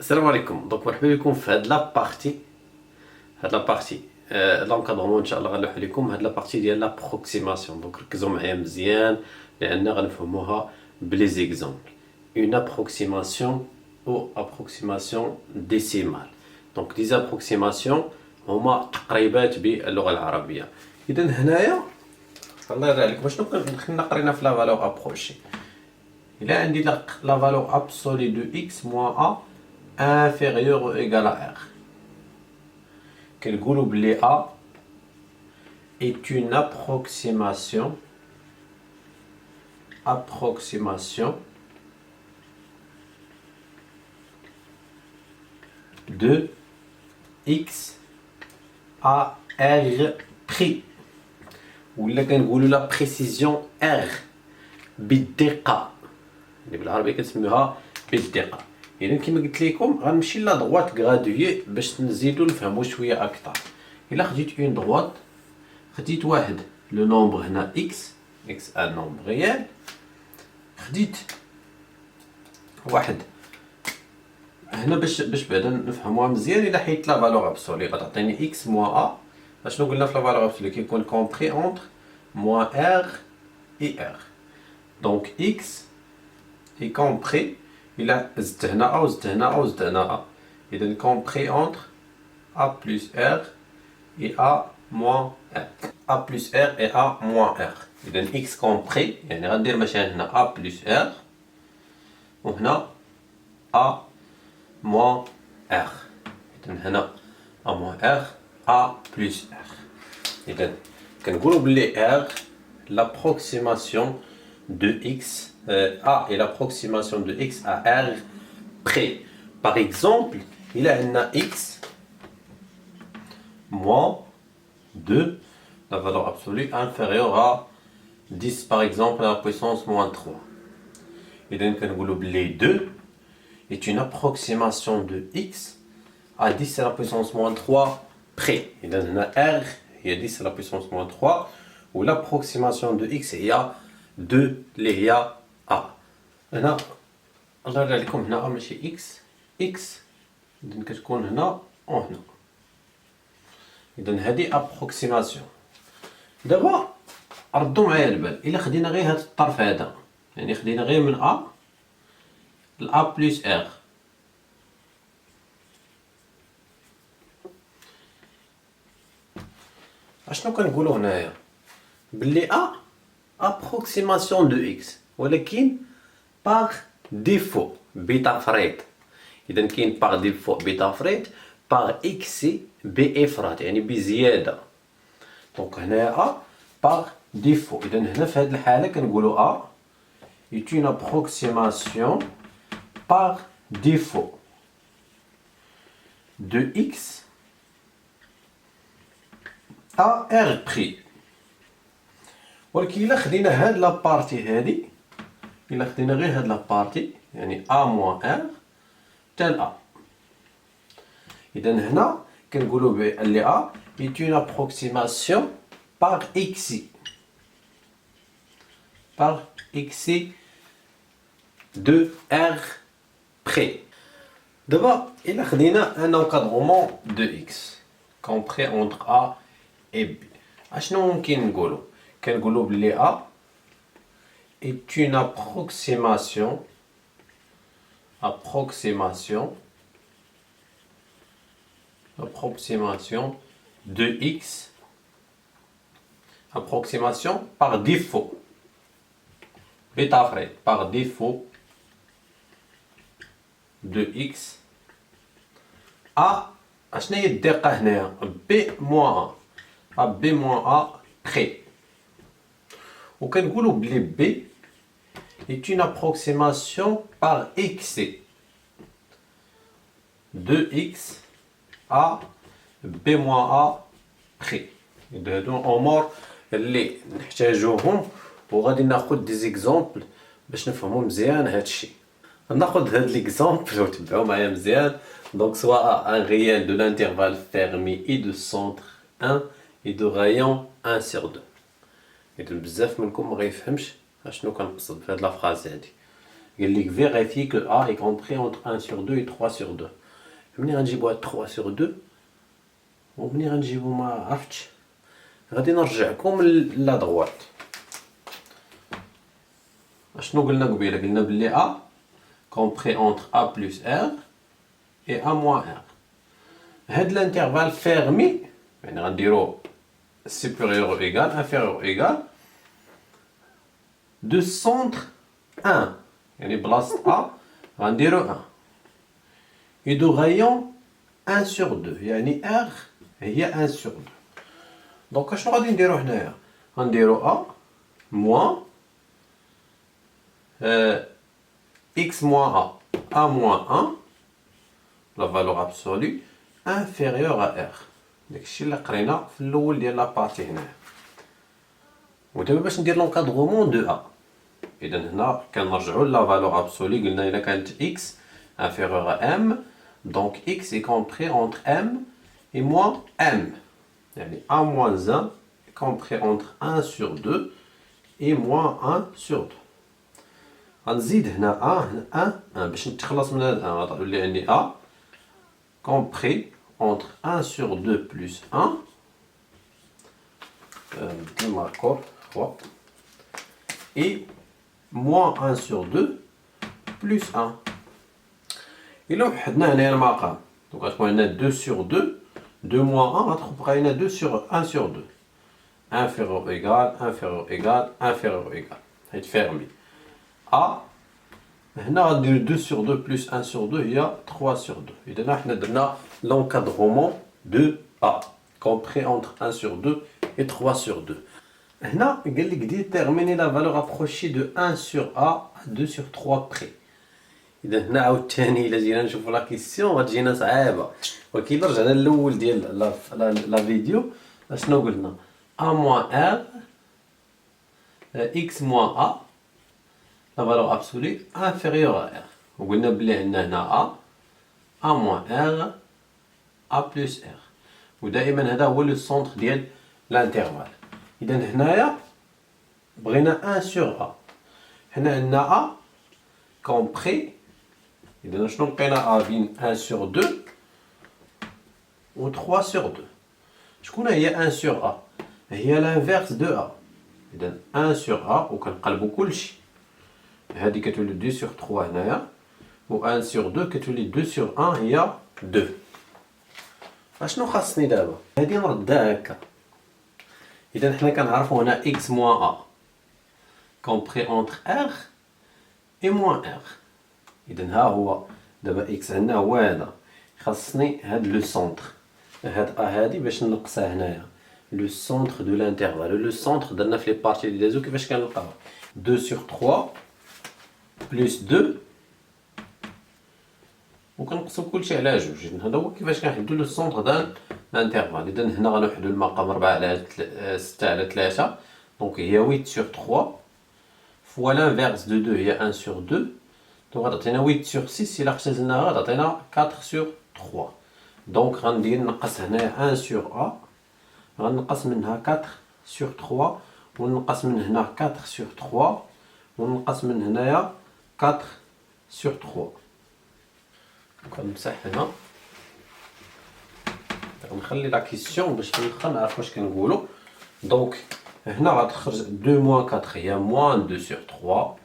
السلام عليكم. دونك مرحبا بكم في هاد لابارتي. لونكادرومون ان شاء الله غنلوح لكم هاد لابارتي ديال لابروكسيماسيون. دونك ركزوا معايا مزيان لان غنفهموها بلي زيكزامبل. اون ابروكسيماسيون او ابروكسيماسيون ديسيمال. دونك دي زابروكسيماسيون هما تقريبات باللغه العربيه. اذا هنايا الله يرضي عليكم شنو كنا قرينا في لا فالور ابروشي. الا عندي لا فالور ابسولي دو x moins a inférieur ou égal à r. كنقولوا بلي a est une approximation de x à r prix. ولا كنقولوا لا بريسيزيون r بالدقه اللي بالعربيه كنسميوها بالدقه. اذا كما قلت لكم غنمشي لا دغوات غرادوي باش نزيدو نفهمو شويه اكثر. الا خديت اون دغوات خديت واحد لو نومبر هنا x ان نومبر ريال، خديت واحد هنا باش بعدا نفهموها مزيان. الا حيت لا فالور ابسولي غتعطيني x موان a. اشنو قلنا في لا فالور ابسولي كيكون كومبري اونتر موان r et r. دونك x est compris إلا زدت هنا أ وزدت هنا أ وزدت هنا أ. إذا compris entre a plus r et a moins r. a plus r et a moins r. إذا x compris يعني غندير مثلا هنا a plus r وهنا a moins r. إذا هنا a moins r a plus r. إذا كنقولو بلي r l'approximation de x a est l'approximation de x à r près. Par exemple, il a un x moins 2, la valeur absolue inférieure à 10 par exemple à la puissance moins 3. Et donc les 2 est une approximation de x à 10 à la puissance moins 3 près. Et donc r il y a 10 à la puissance moins 3 où l'approximation de x il y a 2 اللي هي a. هنا الله يرضي عليكم هنا a ماشي x إذن كتكون هنا وهنا. إذن هادي ابروكسيماسيون. دابا ردوا معايا البال إلا خدينا غير هاد الطرف هذا، يعني خدينا غير من a ل a بلس r. اشنو كنقولوا هنايا؟ بلي a approximation de x ولكن par défaut بتفريط. إذا كاين par défaut بتفريط par x بإفراط يعني بزيادة. دونك هنايا a par défaut. إذا هنا في هذه الحالة كنقولوا a est une approximation par défaut de x à r prix. ولكن إلا خدينا هاد لابارتي هادي، إلا خدينا غير هاد لابارتي يعني a moins r تال a. إذا هنا كنقولو بلي a est une approximation par x de r près. دابا إلا خدينا un encadrement de x compris entre a et b، اشنو ممكن نقولو؟ كنقولوا بلي a est une approximation de x, approximation par défaut par défaut de x à اشنا هي الدقه هنايا b moins a b moins a près. وكنقولوا بلي b est une approximation par excès de x à b moins a près. هادو الامور اللي نحتاجوهم وغادي ناخذ دي زيكزامبل باش نفهموا مزيان هادشي. ناخذ هاد ليكزامبل وتبعوا معايا مزيان. Donc soit un réel de l'intervalle fermé et de centre 1 et de rayon 1 sur 2. إذا بزاف منكم ما غيفهمش اشنو كنقصد في هاد لافراز هادي. قال لك vérifie que A est compris entre 1 sur 2 et 3 sur 2. منين غنجيبوها 3 sur 2 ومنين غنجيبو ما عرفتش. غادي نرجعكم لا droite. اشنو قلنا قبيله؟ قلنا بلي A compris entre A plus R et A moins R. هاد l'intervalle fermé يعني غنديرو supérieur ou égal, inférieur ou égal de centre 1 يعني بلاصة A غنديرو 1 et de rayon 1 sur 2 يعني R هي 1 sur 2. دونك اشنو غادي نديرو هنايا؟ غنديرو A moins x moins A moins 1 la valeur absolue inférieure à R. داكشي اللي قرينا في الاول ديال لابارتي هنايا. ودابا باش ندير لونكادغومون دو ا اذا هنا كنرجعوا لا فالور ابسولي. قلنا الا كانت x inférieure à m donc x est compris entre m et moins m يعني a moins 1 est compris entre 1 sur 2 et moins 1 sur 2. غنزيد هنا a باش نتخلص من هذا غتولي عندي a compris entre 1 sur 2 plus 1 et moins 1 sur 2 plus 1. إلا وحدنا هنايا المقام donc غتكون عندنا 2 sur 2 2 moins 1 غتبقى لنا 2 sur 1 sur 2 inférieur égal inférieur égal inférieur égal هاد fermé. A هنا غنديرو 2 sur 2 plus 1 sur 2 هي 3 sur 2. إذا حنا درنا l'encadrement de A compris entre 1 sur 2 et 3 sur 2. هنا قال لك déterminer la valeur approchée de 1 sur A à 2 sur 3 près. إذا هنا عاوتاني إلا جينا نشوفو لا كيسيون غتجينا صعيبة، ولكن إلا رجعنا للأول ديال لا فيديو اشنو قلنا؟ A moins R x moins A la valeur absolue inférieure à R. وقلنا بلي عندنا هنا A moins R A plus R ودائما هذا هو لو سونتر ديال لانترفال. إذا هنايا بغينا 1 sur A. هنا عندنا A compris. إذا شنو لقينا A بين 1 sur 2 و 3 sur 2. شكون هي 1 sur A؟ هي l'inverse de A. إذا 1 sur A وكنقلبو كلشي. هادي كتولي 2 sur 3 هنايا و 1 sur 2 كتولي 2 sur 1 هي 2. اشنو خاصني دابا؟ هادي نردها هكا. إذا حنا كنعرفو هنا x moins A compris entre R et moins R. إذا ها هو دابا x عندنا هو هذا. خاصني هاد لو سونتر هاد A هادي باش نقصها هنايا لو سونتر دو لانترفال. لو سونتر درنا في لي بارتي ديال لازو كيفاش كنلقاو 2 sur 3 plus 2 وكنقسم كلشي على جوج. هذا هو كيفاش كنحددو لو سونتر دان لانترفال. اذا هنا غنوحدو المقام 4 على 6 على 3 دونك هي 8 sur 3 فوا l'inverse de 2 هي 1 sur 2 دونك غتعطينا 8 sur 6. الا اختزلناها غتعطينا 4 sur 3 دونك غندير نقص هنايا 1 sur A غنقص منها 4 sur 3 ونقص من هنا 4 sur 3 ونقص من هنايا 4 sur 3. كنمسح هنا غنخلي لا كيسيون باش في الاخر نعرف واش كنقولو. دونك هنا غتخرج 2 moins 4 هي moins 2 sur 3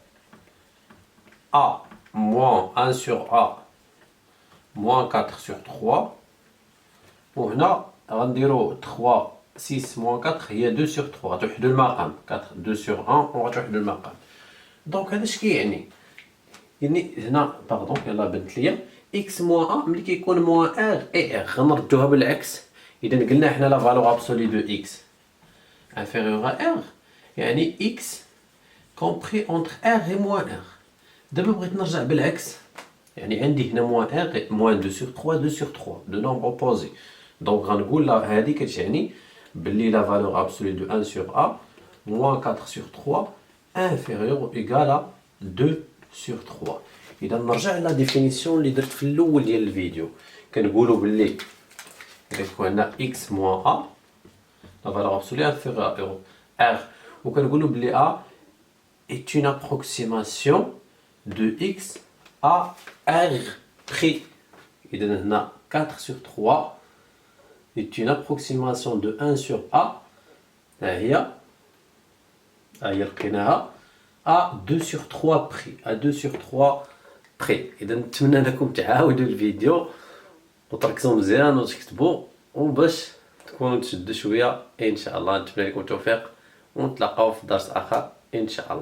A moins 1 sur A moins 4 sur 3 وهنا غنديرو 3 6 moins 4 هي 2 sur 3 غتوحدو المقام 4 2 sur 1 وغتوحدو المقام. دونك هذا اش كيعني؟ يعني هنا باردون يلاه بنت ليا x moins A ملي كيكون moins R et R غنردوها بالعكس. إذا قلنا حنا لا فالور ابسولي دو x inférieur à R يعني x compris entre R et moins R. دابا بغيت نرجع بالعكس يعني عندي هنا moins R et moins 2 sur 3 2 sur 3 دو نومبر اوبوزي. دونك غنقول لا هادي كتعني بلي لا فالور ابسولي دو 1 sur A moins 4 sur 3 inférieur ou égal à 2 sur 3. إذا نرجع لا ديفينيسيون اللي درت في الأول ديال الفيديو. كنقولوا بلي إذا كون عندنا x moins A la valeur absolue inférieure à R وكنقولوا بلي A est une approximation de x à r près. إذا هنا 4 sur 3 est une approximation de 1 sur a. ها هي لقيناها à 2 sur 3 près. À 2 sur 3 près. إذا نتمنى أنكم تعاودوا الفيديو وتركزوا مزيان وتكتبوا وباش تكونوا تشدوا شويه ان شاء الله. نتمنى لكم التوفيق ونتلاقاو في درس اخر ان شاء الله.